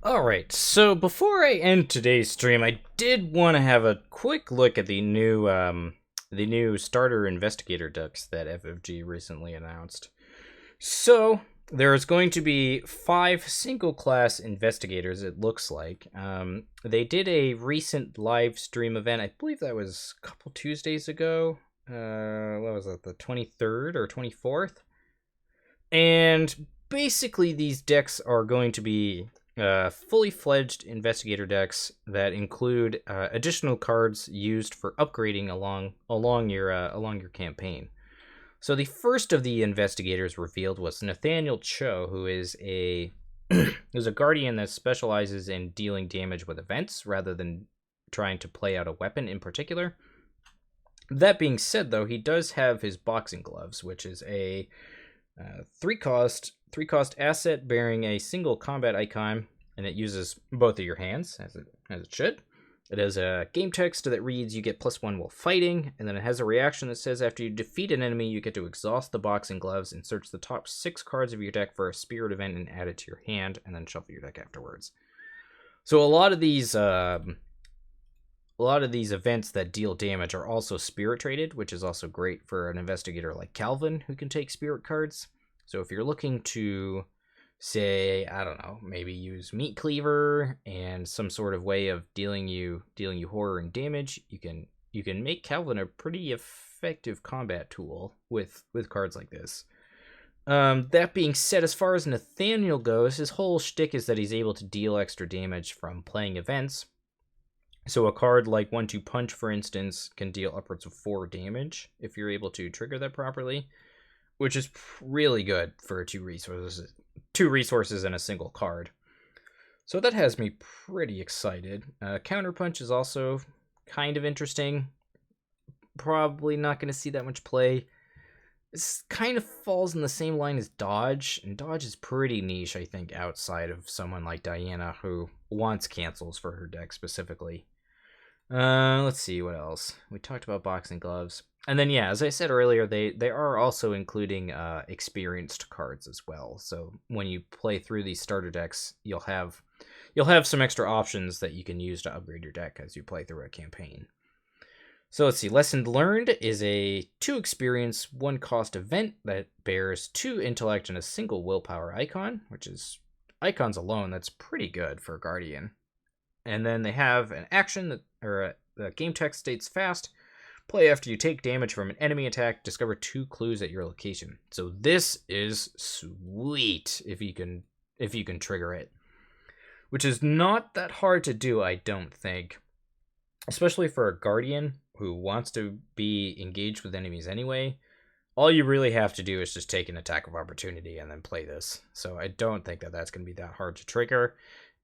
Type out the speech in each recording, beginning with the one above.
Alright, so before I end today's stream, I did want to have a quick look at the new starter investigator decks that FFG recently announced. So, there's going to be 5 single-class investigators, it looks like. They did a recent live stream event, I believe that was a couple Tuesdays ago. What was that, the 23rd or 24th? And basically, these decks are going to be fully fledged investigator decks that include additional cards used for upgrading along your campaign. So the first of the investigators revealed was Nathaniel Choe, who is who's a guardian that specializes in dealing damage with events rather than trying to play out a weapon in particular. That being said, though, he does have his boxing gloves, which is a three cost asset bearing a single combat icon, and it uses both of your hands as it should. It has a game text that reads, "You get +1 while fighting," and then it has a reaction that says, "After you defeat an enemy, you get to exhaust the boxing gloves and search the top 6 cards of your deck for a spirit event and add it to your hand, and then shuffle your deck afterwards." So a lot of these events that deal damage are also spirit traded, which is also great for an investigator like Calvin, who can take spirit cards. So if you're looking to, say, I don't know, maybe use Meat Cleaver and some sort of way of dealing you horror and damage, you can make Calvin a pretty effective combat tool with cards like this. That being said, as far as Nathaniel goes, his whole shtick is that he's able to deal extra damage from playing events. So a card like 1-2 Punch, for instance, can deal upwards of 4 damage if you're able to trigger that properly, which is really good for two resources and a single card. So that has me pretty excited. Counterpunch is also kind of interesting. Probably not going to see that much play. This kind of falls in the same line as Dodge, and Dodge is pretty niche, I think, outside of someone like Diana, who wants cancels for her deck specifically. Let's see, what else? We talked about boxing gloves. And then, yeah, as I said earlier, they are also including experienced cards as well. So when you play through these starter decks, you'll have some extra options that you can use to upgrade your deck as you play through a campaign. So let's see. Lesson Learned is a 2 experience, 1 cost event that bears 2 intellect and a single willpower icon, which is icons alone. That's pretty good for a Guardian. And then they have an action the game text states fast. Play after you take damage from an enemy attack. Discover 2 clues at your location. So this is sweet if you can trigger it, which is not that hard to do, I don't think, especially for a Guardian who wants to be engaged with enemies anyway. All you really have to do is just take an attack of opportunity and then play this. So I don't think that that's going to be that hard to trigger.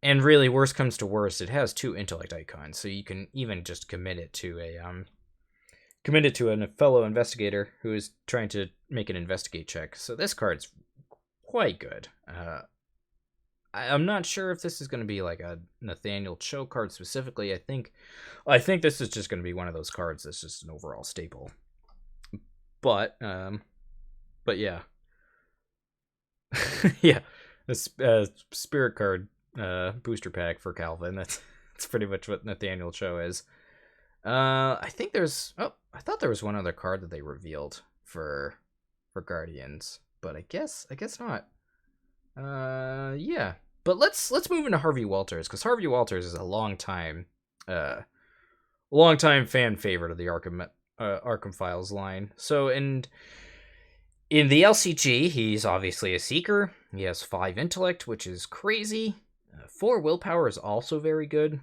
And really, worst comes to worst, it has 2 intellect icons, so you can even just commit it to a fellow investigator who is trying to make an investigate check. So this card's quite good. I'm not sure if this is going to be like a Nathaniel Choe card specifically. I think this is just going to be one of those cards that's just an overall staple. But yeah, yeah, the spirit card booster pack for Calvin. That's pretty much what Nathaniel Choe is. I thought there was one other card that they revealed for Guardians, but I guess not. Yeah. But let's move into Harvey Walters, because Harvey Walters is a long time fan favorite of the Arkham Files line. So in the LCG, he's obviously a Seeker. He has 5 intellect, which is crazy. 4 willpower is also very good.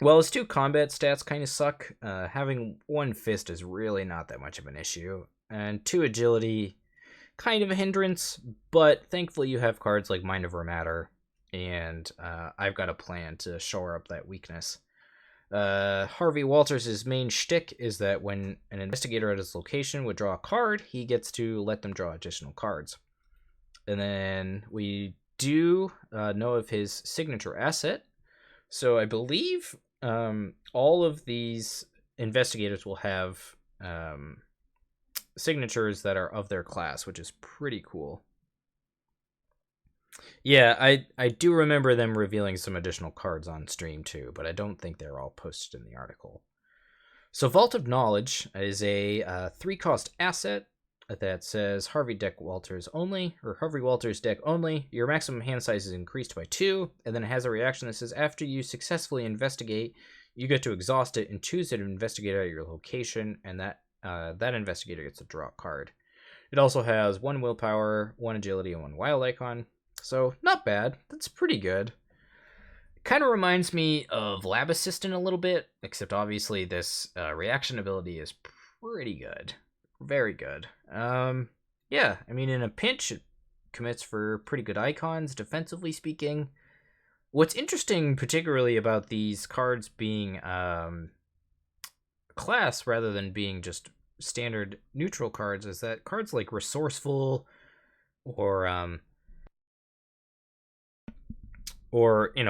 Well, his 2 combat stats kind of suck. Having 1 fist is really not that much of an issue. And 2 agility, kind of a hindrance, but thankfully you have cards like Mind Over Matter, and I've got a plan to shore up that weakness. Harvey Walters' main shtick is that when an investigator at his location would draw a card, he gets to let them draw additional cards. And then we do know of his signature asset. So I believe all of these investigators will have signatures that are of their class, which is pretty cool. Yeah, I do remember them revealing some additional cards on stream too, but I don't think they're all posted in the article. So Vault of Knowledge is a 3-cost asset that says Harvey Walters only, or Harvey Walters deck only. Your maximum hand size is increased by 2, and then it has a reaction that says after you successfully investigate, you get to exhaust it and choose an investigator at your location, and that investigator gets to draw a card. It also has 1 willpower, 1 agility, and 1 wild icon. So not bad. That's pretty good. Kind of reminds me of Lab Assistant a little bit, except obviously this reaction ability is pretty good. Very good. Yeah, I mean, in a pinch, it commits for pretty good icons, defensively speaking. What's interesting, particularly about these cards being class rather than being just standard neutral cards, is that cards like Resourceful or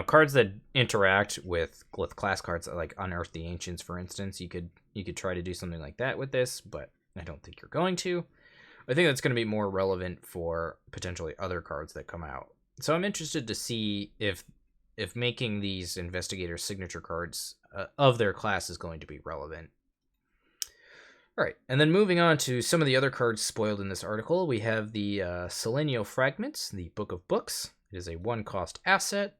cards that interact with class cards like Unearth the Ancients, for instance. You could try to do something like that with this, but I don't think you're going to. I think that's going to be more relevant for potentially other cards that come out. So I'm interested to see if making these Investigator signature cards of their class is going to be relevant. All right, and then moving on to some of the other cards spoiled in this article, we have the Selenio Fragments, the Book of Books. It is a 1-cost asset.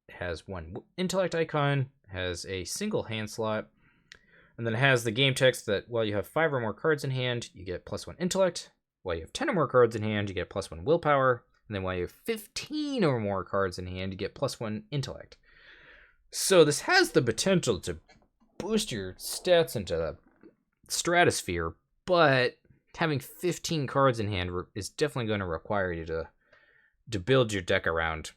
It has 1 intellect icon, has a single hand slot, and then it has the game text that while you have 5 or more cards in hand, you get +1 intellect. While you have 10 or more cards in hand, you get +1 willpower. And then while you have 15 or more cards in hand, you get +1 intellect. So this has the potential to boost your stats into the stratosphere, but having 15 cards in hand is definitely going to require you to build your deck around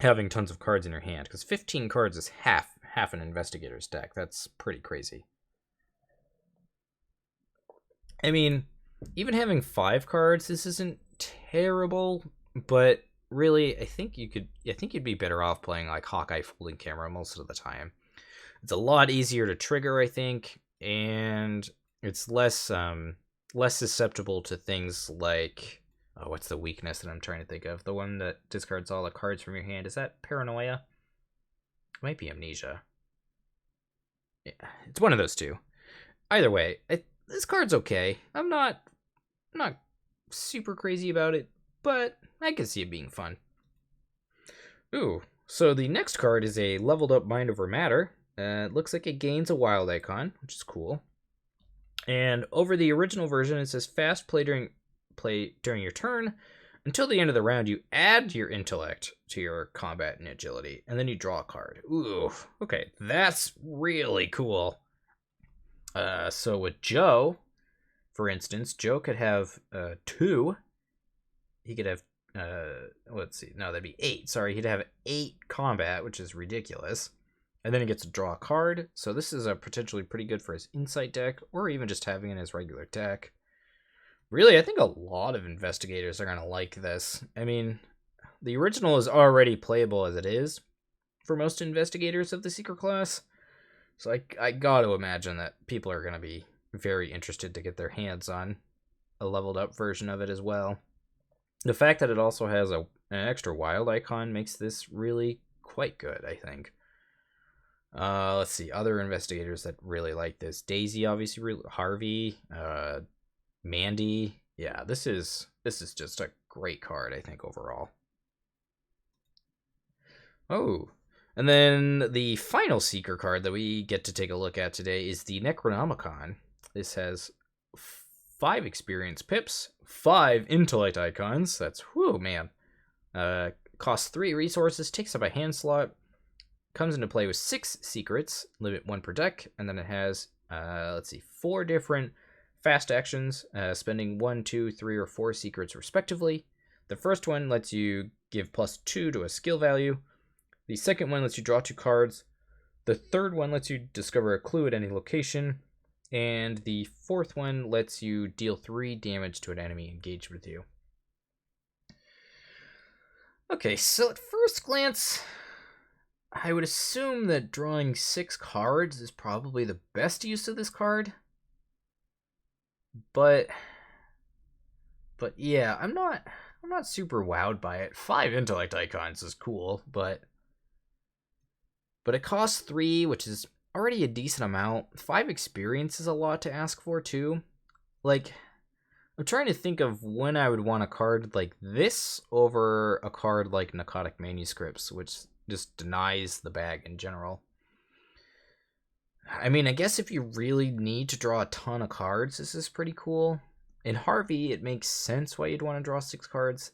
having tons of cards in your hand, because 15 cards is half an Investigator's deck. That's pretty crazy. I mean, even having 5 cards, this isn't terrible, but really, I think you'd be better off playing like Hawkeye Folding Camera most of the time. It's a lot easier to trigger, I think, and it's less susceptible to things like, oh, what's the weakness that I'm trying to think of? The one that discards all the cards from your hand. Is that Paranoia? It might be Amnesia. Yeah, it's one of those two. Either way, this card's okay. I'm not super crazy about it, but I can see it being fun. Ooh, so the next card is a leveled up Mind Over Matter. It looks like it gains a wild icon, which is cool. And over the original version, it says fast play during your turn. Until the end of the round, you add your intellect to your combat and agility, and then you draw a card. Ooh, okay, that's really cool. So with Joe, for instance, Joe could have 2. He could have, let's see, no, that'd be 8. Sorry, he'd have 8 combat, which is ridiculous. And then he gets to draw a card. So this is potentially pretty good for his Insight deck, or even just having it in his regular deck. Really, I think a lot of Investigators are going to like this. I mean, the original is already playable as it is for most Investigators of the Secret class. So I got to imagine that people are going to be very interested to get their hands on a leveled up version of it as well. The fact that it also has an extra wild icon makes this really quite good, I think. Let's see, other Investigators that really like this. Daisy, obviously, Harvey, Mandy. Yeah, this is just a great card, I think, overall. Oh, and then the final Seeker card that we get to take a look at today is the Necronomicon. This has 5 experience pips, 5 intellect icons. That's, whew, man. Costs 3 resources, takes up a hand slot, comes into play with 6 secrets, limit 1 per deck, and then it has, 4 different fast actions, spending 1, 2, 3, or 4 secrets respectively. The first one lets you give +2 to a skill value. The second one lets you draw 2 cards. The third one lets you discover a clue at any location. And the fourth one lets you deal 3 damage to an enemy engaged with you. Okay, so at first glance, I would assume that drawing 6 cards is probably the best use of this card. But yeah, I'm not not super wowed by it. 5 intellect icons is cool, but it costs 3, which is already a decent amount. 5 experience is a lot to ask for too. Like, I'm trying to think of when I would want a card like this over a card like Narcotic Manuscripts, which just denies the bag in general. I mean, I guess if you really need to draw a ton of cards, this is pretty cool. In Harvey, it makes sense why you'd want to draw 6 cards.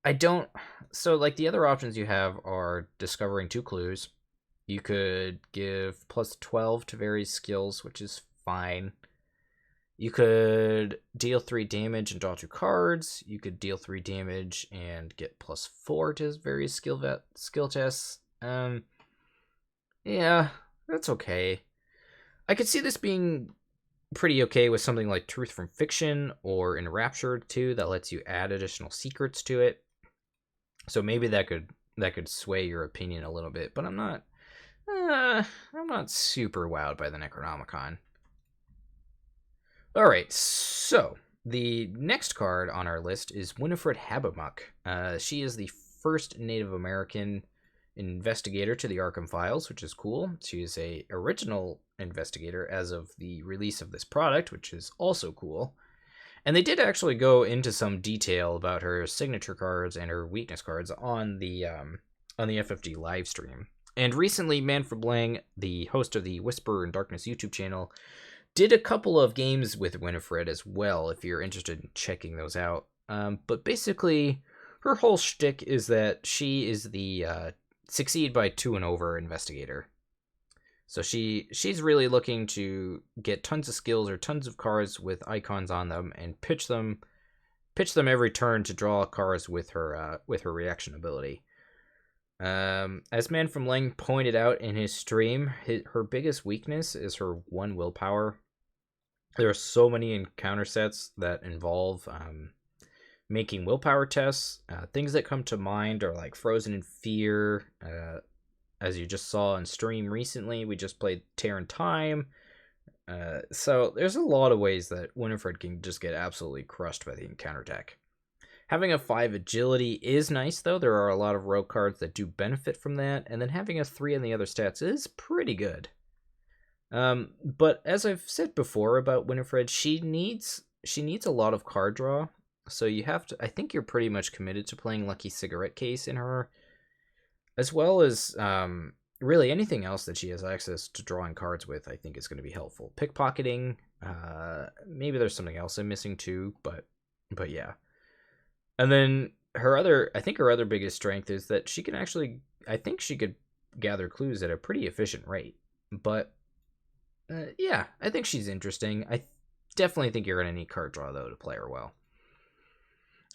I don't... So, like, the other options you have are discovering 2 clues. You could give plus 12 to various skills, which is fine. You could deal 3 damage and draw 2 cards. You could deal 3 damage and get plus 4 to various skill tests. Yeah, that's okay. I could see this being pretty okay with something like Truth from Fiction or Enraptured too, that lets you add additional secrets to it. So maybe that could sway your opinion a little bit, but I'm not super wowed by the Necronomicon. All right, so the next card on our list is Winifred Habbamock. She is the first Native American investigator to the Arkham files, which is cool. She is a original investigator as of the release of this product, which is also cool. And they did actually go into some detail about her signature cards and her weakness cards on the FFG live stream. And recently, Manfred Lang, the host of the Whisper in Darkness YouTube channel, did a couple of games with Winifred as well, if you're interested in checking those out. But basically, her whole shtick is that she is the succeed by 2 and over investigator. So she's really looking to get tons of skills or tons of cards with icons on them and pitch them every turn to draw cards with her reaction ability. As Man from Lang pointed out in his stream, her biggest weakness is her 1 willpower. There are so many encounter sets that involve making willpower tests. Things that come to mind are like Frozen in Fear. As you just saw on stream recently, we just played Tear in Time. So there's a lot of ways that Winifred can just get absolutely crushed by the encounter deck. Having a 5 agility is nice, though. There are a lot of rogue cards that do benefit from that, and then having a 3 on the other stats is pretty good. But as I've said before about Winifred, she needs a lot of card draw, so you have to. I think you're pretty much committed to playing Lucky Cigarette Case in her, as well as really anything else that she has access to drawing cards with. I think is going to be helpful. Pickpocketing, maybe there's something else I'm missing too, but yeah. And then her other biggest strength is that she can actually, I think she could gather clues at a pretty efficient rate. But yeah, I think she's interesting. I definitely think you're going to need card draw, though, to play her well.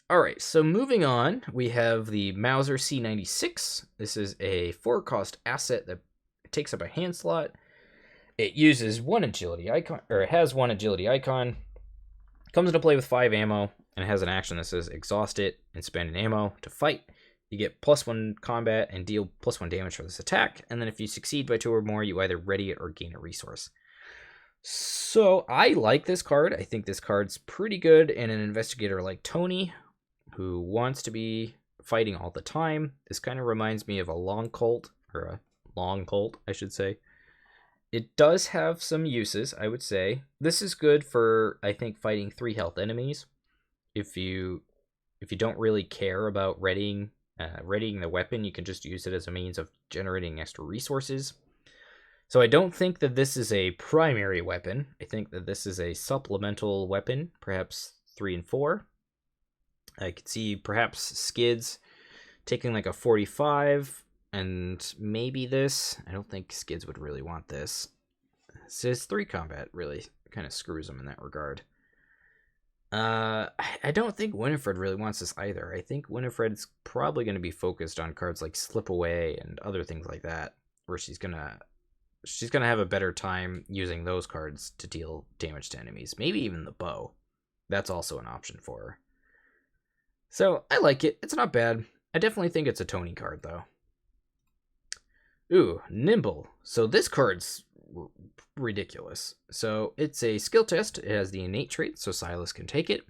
All right, so moving on, we have the Mauser C96. This is a 4-cost asset that takes up a hand slot. It uses 1 agility icon, or it has 1 agility icon. Comes into play with 5 ammo, and it has an action that says exhaust it and spend an ammo to fight. You get +1 combat and deal +1 damage for this attack, and then if you succeed by 2 or more, you either ready it or gain a resource. So I like this card. I think this card's pretty good in an investigator like Tony, who wants to be fighting all the time. This kind of reminds me of a long colt, I should say. It does have some uses, I would say. This is good for, I think, fighting 3 health enemies. If you don't really care about readying the weapon, you can just use it as a means of generating extra resources. So I don't think that this is a primary weapon. I think that this is a supplemental weapon, perhaps 3 and 4. I could see perhaps Skids taking like a 45, and maybe this. I don't think Skids would really want this. His 3 combat really kind of screws him in that regard. I don't think Winifred really wants this either. I think Winifred's probably going to be focused on cards like Slip Away and other things like that, where she's gonna have a better time using those cards to deal damage to enemies. Maybe even the bow. That's also an option for her. So I like it. It's not bad. I definitely think it's a Tony card, though. Ooh, Nimble. So this card's ridiculous. So it's a skill test. It has the innate trait, so Silas can take it.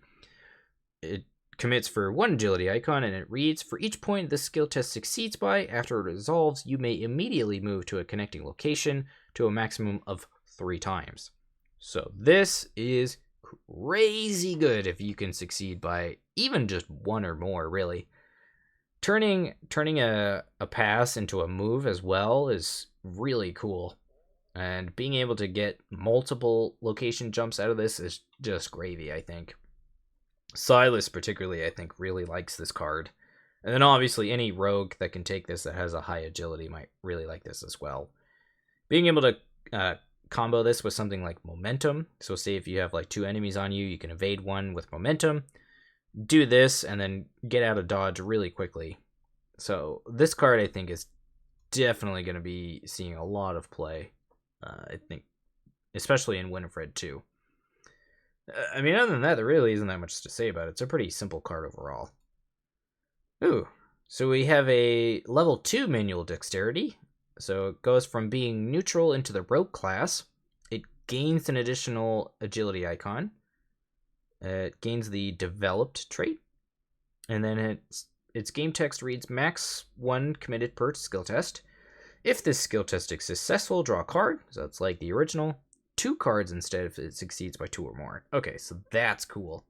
It commits for 1 agility icon, and it reads, for each point this skill test succeeds by, after it resolves, you may immediately move to a connecting location to a maximum of 3 times. So this is crazy good if you can succeed by even just 1 or more, really. Turning a pass into a move as well is really cool. And being able to get multiple location jumps out of this is just gravy, I think. Silas particularly, I think, really likes this card. And then obviously any rogue that can take this that has a high agility might really like this as well. Being able to combo this with something like momentum. So say if you have like 2 enemies on you, you can evade one with momentum. Do this and then get out of dodge really quickly. So this card, I think, is definitely going to be seeing a lot of play. I think, especially in Winifred too. I mean, other than that, there really isn't that much to say about it. It's a pretty simple card overall. Ooh, so we have a level 2 manual dexterity. So it goes from being neutral into the rogue class. It gains an additional agility icon. It gains the developed trait. And then its game text reads, max 1 committed per skill test. If this skill test is successful, draw a card. So it's like the original. 2 cards instead if it succeeds by 2 or more. Okay, so that's cool.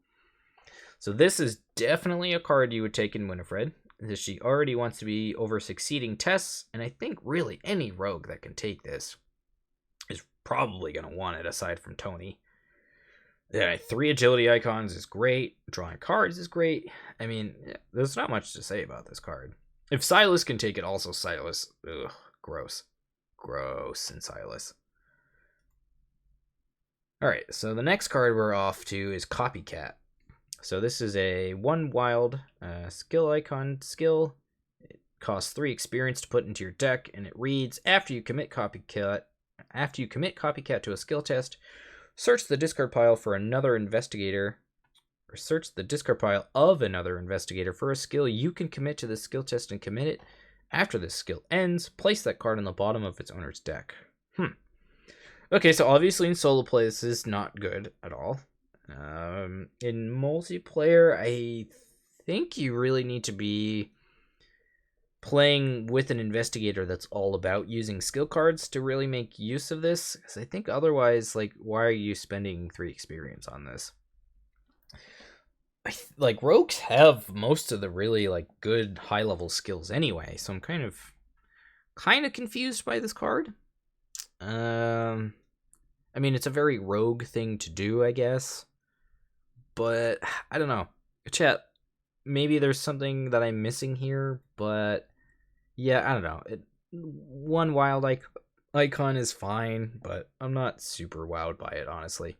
So this is definitely a card you would take in Winifred, because she already wants to be over succeeding tests, and I think really any rogue that can take this is probably going to want it, aside from Tony. Yeah, 3 agility icons is great. Drawing cards is great. I mean, there's not much to say about this card. If Silas can take it, also Silas. Ugh, gross. Gross in Silas. Alright, so the next card we're off to is Copycat. So this is a 1 wild skill icon skill. It costs 3 experience to put into your deck, and it reads, after you commit Copycat to a skill test, search the discard pile for another investigator, or search the discard pile of another investigator for a skill you can commit to the skill test and commit it. After this skill ends, place that card on the bottom of its owner's deck. Okay, so obviously in solo play this is not good at all. In multiplayer, I think you really need to be playing with an investigator that's all about using skill cards to really make use of this. Because I think otherwise, like, why are you spending 3 experience on this? Like, rogues have most of the really, like, good high-level skills anyway, so I'm kind of confused by this card. I mean, it's a very rogue thing to do, I guess. But, I don't know. Chat, maybe there's something that I'm missing here, but yeah, I don't know. 1 wild icon is fine, but I'm not super wowed by it, honestly.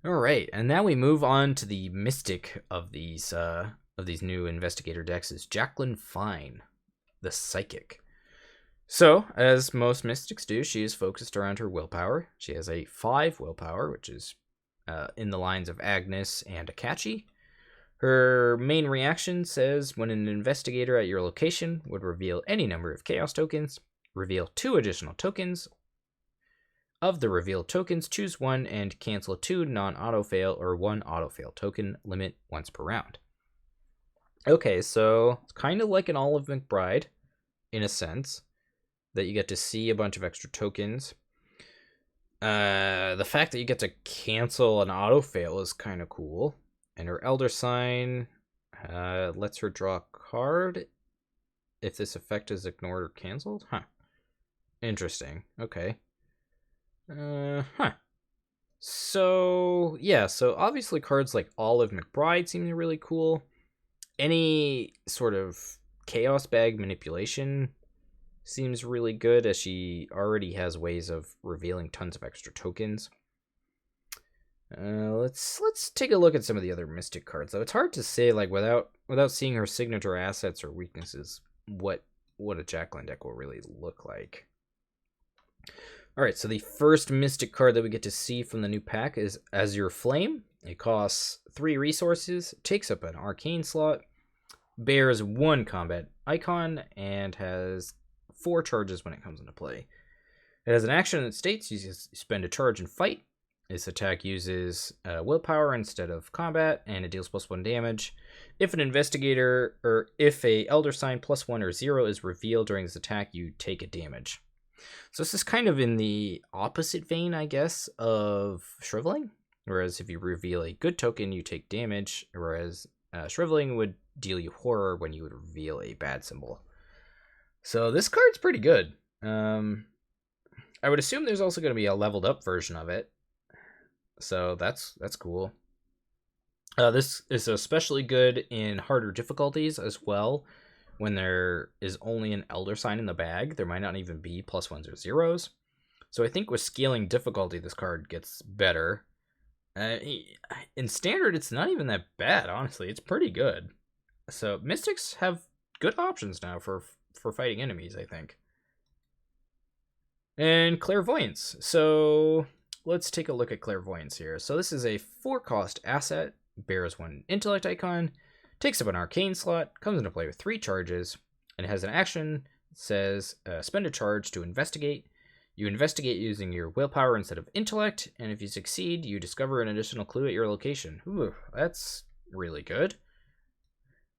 Alright, and now we move on to the mystic of these new investigator decks is Jacqueline Fine, the Psychic. So, as most mystics do, she is focused around her willpower. She has a 5 willpower, which is in the lines of Agnes and Akachi. Her main reaction says, when an investigator at your location would reveal any number of chaos tokens, reveal 2 additional tokens. Of the revealed tokens, choose 1 and cancel 2 non-auto-fail or 1 auto-fail token, limit once per round. Okay, so it's kind of like an Olive McBride, in a sense, that you get to see a bunch of extra tokens. The fact that you get to cancel an auto-fail is kind of cool. And her Elder Sign lets her draw a card if this effect is ignored or canceled. Interesting. Okay. So, yeah, so obviously cards like Olive McBride seem really cool. Any sort of Chaos Bag manipulation seems really good, as she already has ways of revealing tons of extra tokens. Let's take a look at some of the other Mystic cards, though. It's hard to say, like, without seeing her signature assets or weaknesses, what a Jacqueline deck will really look like. Alright, so the first Mystic card that we get to see from the new pack is Azure Flame. It costs 3 resources, takes up an arcane slot, bears 1 combat icon, and has 4 charges when it comes into play. It has an action that states you spend a charge and fight. This attack uses willpower instead of combat, and it deals +1 damage. If an investigator, or if a elder sign +1 or 0 is revealed during this attack, you take a damage. So this is kind of in the opposite vein, I guess, of Shriveling. Whereas if you reveal a good token, you take damage, whereas Shriveling would deal you horror when you would reveal a bad symbol. So this card's pretty good. I would assume there's also going to be a leveled up version of it. So that's cool. This is especially good in harder difficulties as well. When there is only an elder sign in the bag, there might not even be +1s or 0s. So I think with scaling difficulty, this card gets better. In standard, it's not even that bad, honestly. It's pretty good. So Mystics have good options now for fighting enemies, I think. And Clairvoyance. So let's take a look at Clairvoyance here. So this is a 4-cost asset, bears 1 intellect icon, takes up an arcane slot, comes into play with 3 charges, and has an action that says spend a charge to investigate. You investigate using your willpower instead of intellect, and if you succeed, you discover an additional clue at your location. Ooh, that's really good.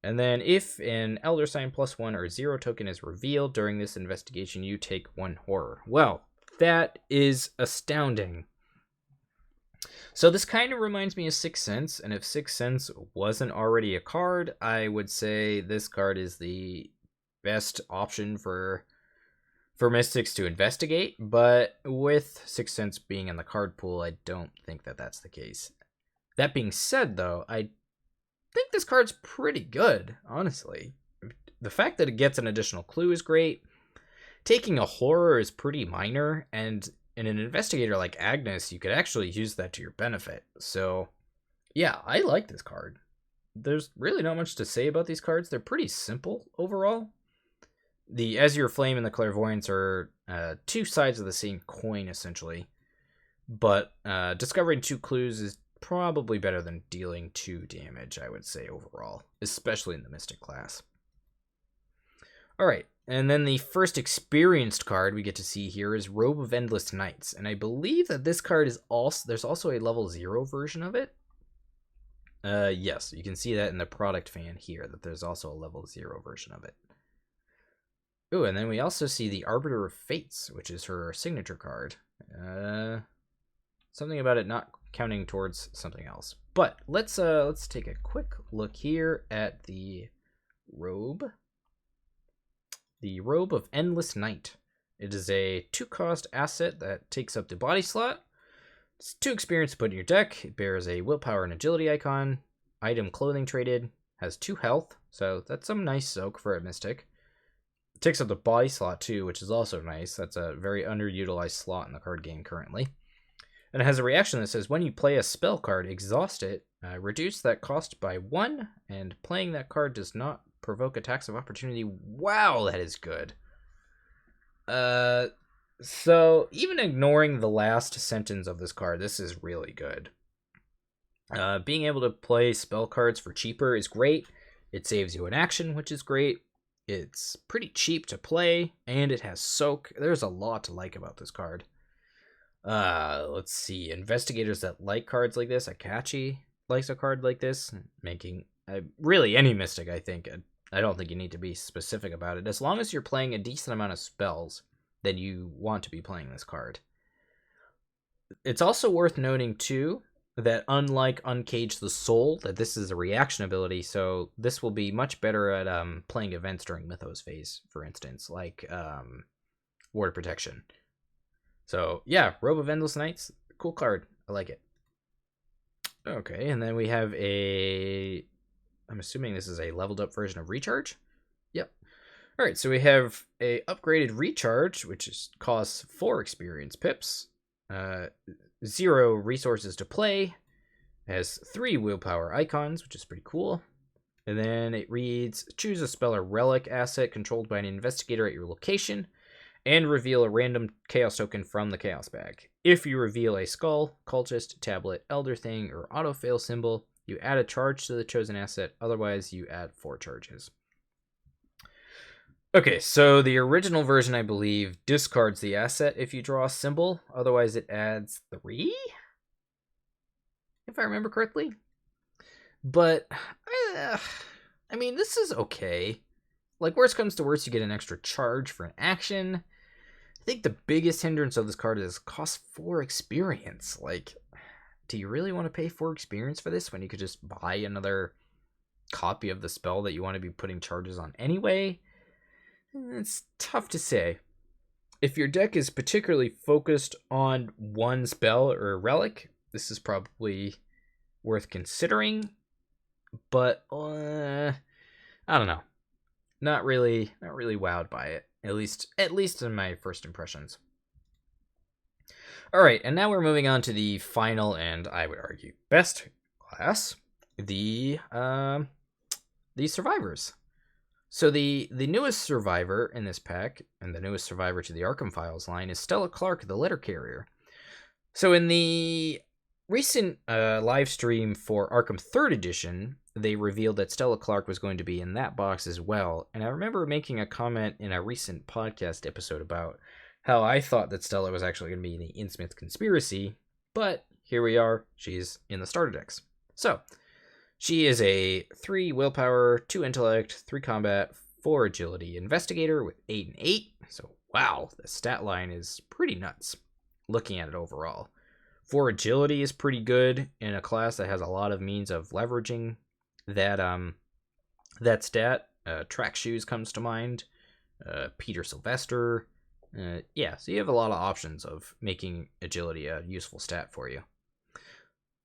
And then if an elder sign +1 or 0 token is revealed during this investigation, you take 1 horror. Well, that is astounding. So this kind of reminds me of Sixth Sense, and if Sixth Sense wasn't already a card, I would say this card is the best option for Mystics to investigate, but with Sixth Sense being in the card pool, I don't think that that's the case. That being said, though, I think this card's pretty good, honestly. The fact that it gets an additional clue is great. Taking a horror is pretty minor, and in an investigator like Agnes, you could actually use that to your benefit. So, yeah, I like this card. There's really not much to say about these cards. They're pretty simple overall. The Azure Flame and the Clairvoyance are 2 sides of the same coin, essentially. But discovering 2 clues is probably better than dealing 2 damage, I would say, overall. Especially in the Mystic class. Alright, and then the first experienced card we get to see here is Robe of Endless Nights. And I believe that this card is also... there's also a level 0 version of it. Yes, you can see that in the product fan here, that there's also a level 0 version of it. Ooh, and then we also see the Arbiter of Fates, which is her signature card. Something about it not counting towards something else. But let's take a quick look here at the robe. The Robe of Endless Night. It is a 2-cost asset that takes up the body slot. It's 2 experience to put in your deck. It bears a willpower and agility icon. Item clothing traded. Has 2 health, so that's some nice soak for a Mystic. Takes up the body slot too, which is also nice. That's a very underutilized slot in the card game currently. And it has a reaction that says, when you play a spell card, exhaust it, reduce that cost by 1, and playing that card does not provoke attacks of opportunity. Wow, that is good. So even ignoring the last sentence of this card, this is really good. Being able to play spell cards for cheaper is great. It saves you an action, which is great. It's pretty cheap to play, and it has soak. There's a lot to like about this card. Let's see. Investigators that like cards like this, Akachi likes a card like this, making really any Mystic, I think. I don't think you need to be specific about it. As long as you're playing a decent amount of spells, then you want to be playing this card. It's also worth noting, too, that unlike Uncage the Soul, that this is a reaction ability, so this will be much better at playing events during Mythos phase, for instance, like Ward of Protection. So, yeah, Robe of Endless Nights, cool card. I like it. Okay, and then we have a... I'm assuming this is a leveled up version of Recharge? Yep. Alright, so we have a upgraded Recharge, which costs 4 experience pips. 0 resources to play, has 3 willpower icons, which is pretty cool. And then it reads, choose a spell or relic asset controlled by an investigator at your location, and reveal a random chaos token from the chaos bag. If you reveal a skull, cultist, tablet, elder thing, or autofail symbol, you add a charge to the chosen asset, otherwise you add 4 charges. Okay, so the original version, I believe, discards the asset if you draw a symbol. Otherwise, it adds 3? if I remember correctly. But, I mean, this is okay. Like, worst comes to worst, you get an extra charge for an action. I think the biggest hindrance of this card is cost 4 experience. Like, do you really want to pay 4 experience for this when you could just buy another copy of the spell that you want to be putting charges on anyway? It's tough to say. If your deck is particularly focused on one spell or relic, this is probably worth considering. But I don't know. Not really wowed by it. At least in my first impressions. All right, and now we're moving on to the final and I would argue best class, the survivors. So the newest survivor in this pack, and the newest survivor to the Arkham Files line, is Stella Clark, the letter carrier. So in the recent live stream for Arkham 3rd Edition, they revealed that Stella Clark was going to be in that box as well. And I remember making a comment in a recent podcast episode about how I thought that Stella was actually going to be in the Innsmouth Conspiracy, but here we are, she's in the starter decks. So, she is a 3 willpower, 2 intellect, 3 combat, 4 agility investigator with 8 and 8. So, wow, the stat line is pretty nuts, looking at it overall. 4 agility is pretty good in a class that has a lot of means of leveraging that stat. Track shoes comes to mind. Peter Sylvester. Yeah, so you have a lot of options of making agility a useful stat for you.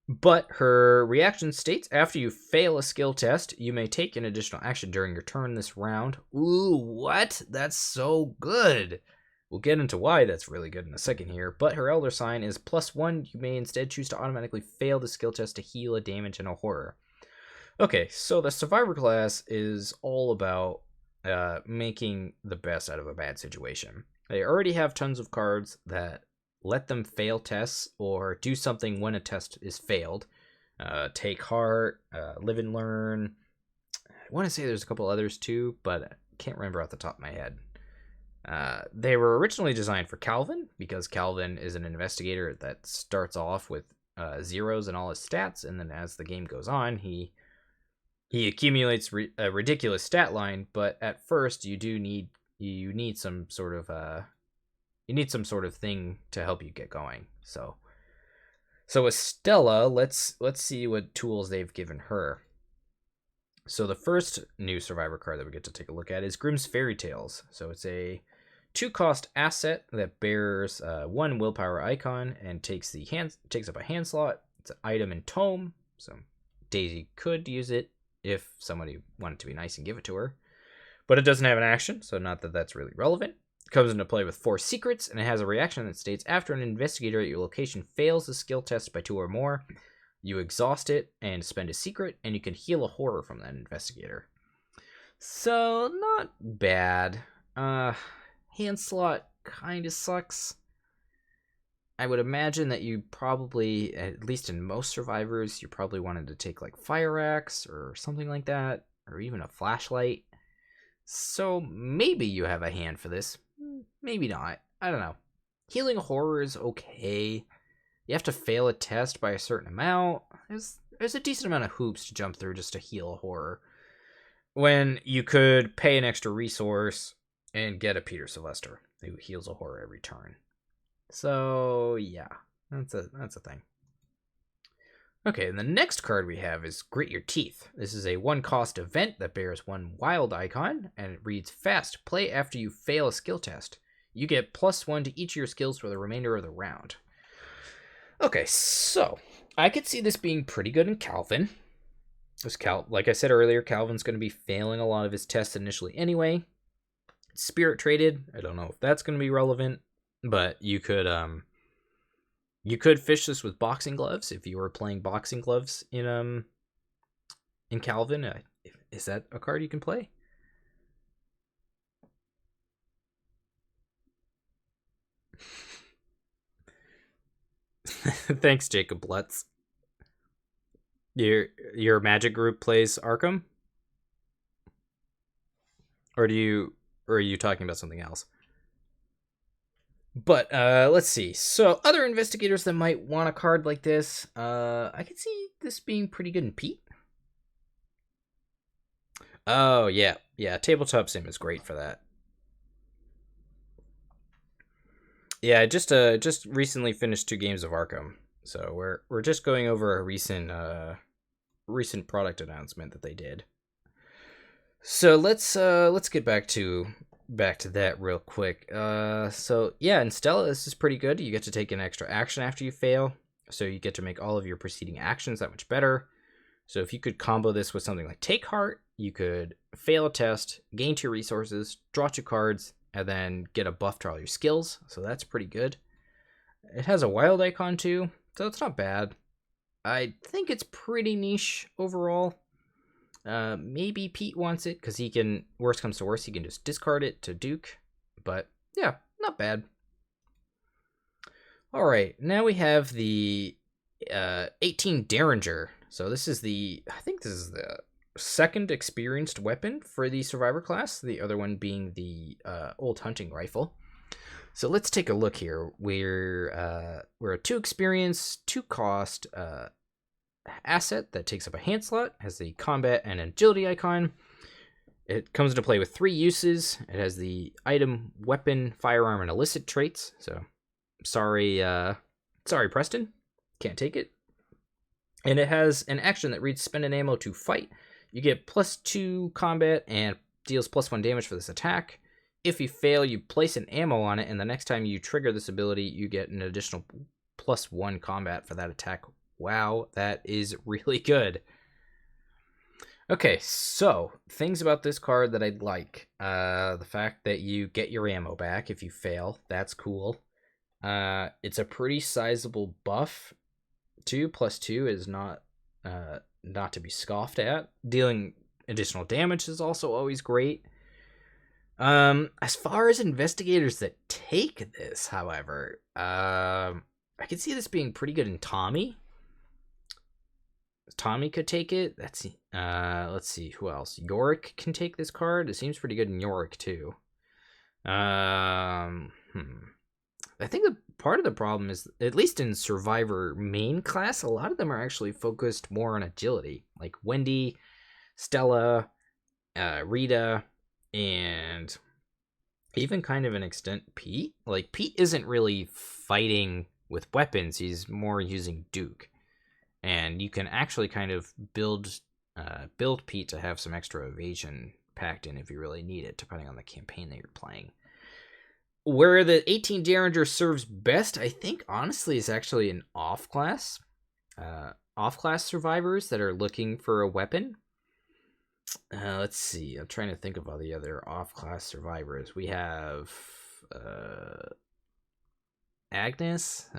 But her reaction states, after you fail a skill test, you may take an additional action during your turn this round. Ooh, what? That's so good. We'll get into why that's really good in a second here, but her Elder Sign is +1. You may instead choose to automatically fail the skill test to heal a damage and a horror. Okay, so the Survivor class is all about making the best out of a bad situation. They already have tons of cards that let them fail tests or do something when a test is failed. Take Heart, Live and Learn. I want to say there's a couple others too, but I can't remember off the top of my head. They were originally designed for Calvin, because Calvin is an investigator that starts off with zeros in all his stats, and then as the game goes on, he accumulates a ridiculous stat line. But at first, you need some sort of thing to help you get going. So with Stella, let's see what tools they've given her. So the first new Survivor card that we get to take a look at is Grimm's Fairy Tales. So it's a 2-cost asset that bears 1 willpower icon and takes up a hand slot. It's an item in Tome, so Daisy could use it if somebody wanted to be nice and give it to her. But it doesn't have an action, so not that that's really relevant. It comes into play with 4 secrets, and it has a reaction that states, after an investigator at your location fails the skill test by 2 or more, you exhaust it and spend a secret, and you can heal a horror from that investigator. So, not bad. Hand slot kind of sucks. I would imagine that you probably, at least in most survivors, you probably wanted to take like Fire Axe or something like that, or even a flashlight. So maybe you have a hand for this. Maybe not. I don't know. Healing horror is okay. You have to fail a test by a certain amount. There's a decent amount of hoops to jump through just to heal a horror, when you could pay an extra resource and get a Peter Sylvester who heals a horror every turn. So yeah, that's a thing. Okay, and the next card we have is Grit Your Teeth. This is a 1-cost event that bears 1 wild icon, and it reads, fast, play after you fail a skill test. You get +1 to each of your skills for the remainder of the round. Okay, so I could see this being pretty good in Calvin. Like I said earlier, Calvin's going to be failing a lot of his tests initially anyway. It's spirit traded. I don't know if that's going to be relevant, but you could fish this with boxing gloves if you were playing boxing gloves in Calvin. Is that a card you can play? Thanks, Jacob Lutz. Your Magic group plays Arkham? Or are you talking about something else? But let's see. So other investigators that might want a card like this, I could see this being pretty good in Pete. Oh yeah, Tabletop Sim is great for that. Yeah, I just recently finished 2 games of Arkham, so we're just going over a recent product announcement that they did. So let's get back to that real quick. So yeah, in Stella, this is pretty good. You get to take an extra action after you fail, so you get to make all of your preceding actions that much better. So if you could combo this with something like Take Heart, you could fail a test, gain 2 resources, draw 2 cards, and then get a buff to all your skills. So that's pretty good. It has a wild icon too, so it's not bad. I think it's pretty niche overall. Maybe Pete wants it because he can, worst comes to worst, he can just discard it to Duke. But yeah, not bad. All right, now we have the 18 Derringer. So this is I think this is the second experienced weapon for the Survivor class, the other one being the old hunting rifle. So let's take a look here. We're a 2 experience, 2 cost asset that takes up a hand slot, has the combat and agility icon. It comes into play with 3 uses. It has the item, weapon, firearm, and illicit traits. So sorry Preston, can't take it. And it has an action that reads spend an ammo to fight. You get +2 combat and deals +1 damage for this attack. If you fail, you place an ammo on it, and the next time you trigger this ability, you get an additional +1 combat for that attack. Wow, that is really good. Okay, so things about this card that I'd like. The fact that you get your ammo back if you fail, that's cool. It's a pretty sizable buff. 2 + 2 is not to be scoffed at. Dealing additional damage is also always great. As far as investigators that take this, however, I can see this being pretty good in Tommy. Tommy could take it. Let's see who else. Yorick can take this card. It seems pretty good in Yorick too. I think the part of the problem is, at least in Survivor main class, a lot of them are actually focused more on agility, like Wendy, Stella, Rita, and even kind of an extent Pete. Like Pete isn't really fighting with weapons; he's more using Duke, and you can actually kind of build Pete to have some extra evasion packed in if you really need it, depending on the campaign that you're playing. Where the 18 Derringer serves best, I think, honestly, is actually in off-class. Off-class survivors that are looking for a weapon. Let's see. I'm trying to think of all the other off-class survivors. We have Agnes.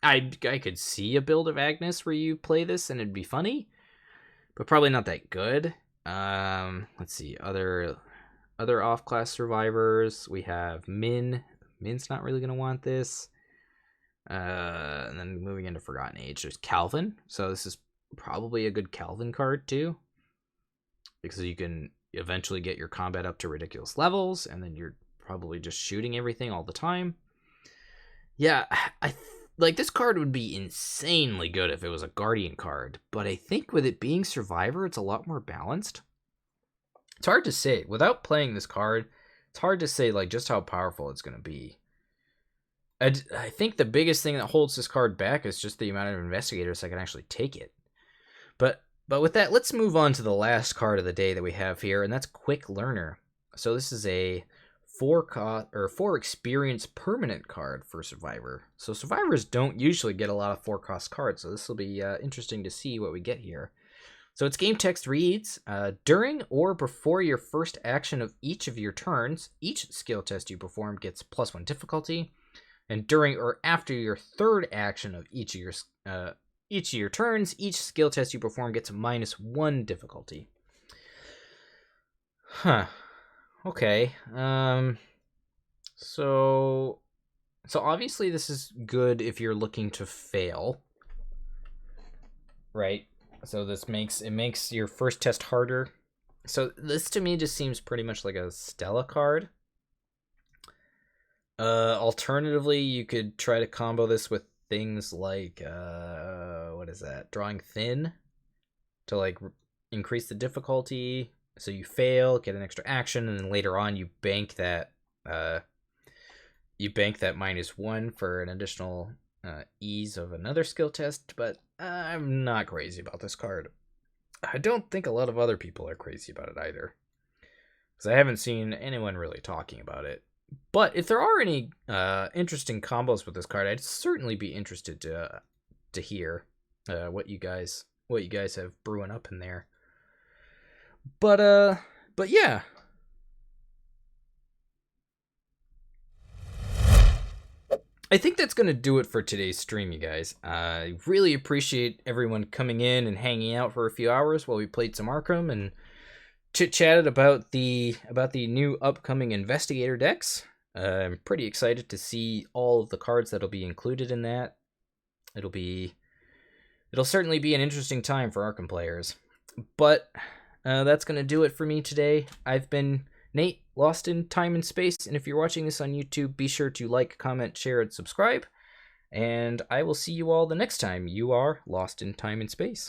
I could see a build of Agnes where you play this and it'd be funny, but probably not that good. Let's see. Other off-class survivors, we have Min. Min's not really going to want this. And then moving into Forgotten Age, there's Calvin. So this is probably a good Calvin card too, because you can eventually get your combat up to ridiculous levels, and then you're probably just shooting everything all the time. Yeah, like this card would be insanely good if it was a Guardian card, but I think with it being Survivor, it's a lot more balanced. It's hard to say. Without playing this card, it's hard to say like just how powerful it's going to be. I think the biggest thing that holds this card back is just the amount of investigators that can actually take it. But with that, let's move on to the last card of the day that we have here, and that's Quick Learner. So this is a 4 experience permanent card for Survivor. So Survivors don't usually get a lot of 4-cost cards, so this will be interesting to see what we get here. So its game text reads, during or before your first action of each of your turns, each skill test you perform gets +1 difficulty. And during or after your third action of each of your turns, each skill test you perform gets -1 difficulty. Huh. Okay. So obviously this is good if you're looking to fail, right? So this makes your first test harder. So this to me just seems pretty much like a Stella card. Alternatively, you could try to combo this with things like what is that? Drawing thin to like increase the difficulty. So you fail, get an extra action, and then later on you bank that -1 for an additional ease of another skill test. But I'm not crazy about this card. I don't think a lot of other people are crazy about it either, because I haven't seen anyone really talking about it. But if there are any interesting combos with this card, I'd certainly be interested to hear what you guys have brewing up in there. But yeah. I think that's going to do it for today's stream, you guys. I really appreciate everyone coming in and hanging out for a few hours while we played some Arkham and chit-chatted about the new upcoming Investigator decks. I'm pretty excited to see all of the cards that'll be included in that. It'll certainly be an interesting time for Arkham players. But that's going to do it for me today. I've been Nate, Lost in Time and Space, and if you're watching this on YouTube, be sure to like, comment, share, and subscribe. And I will see you all the next time you are Lost in Time and Space.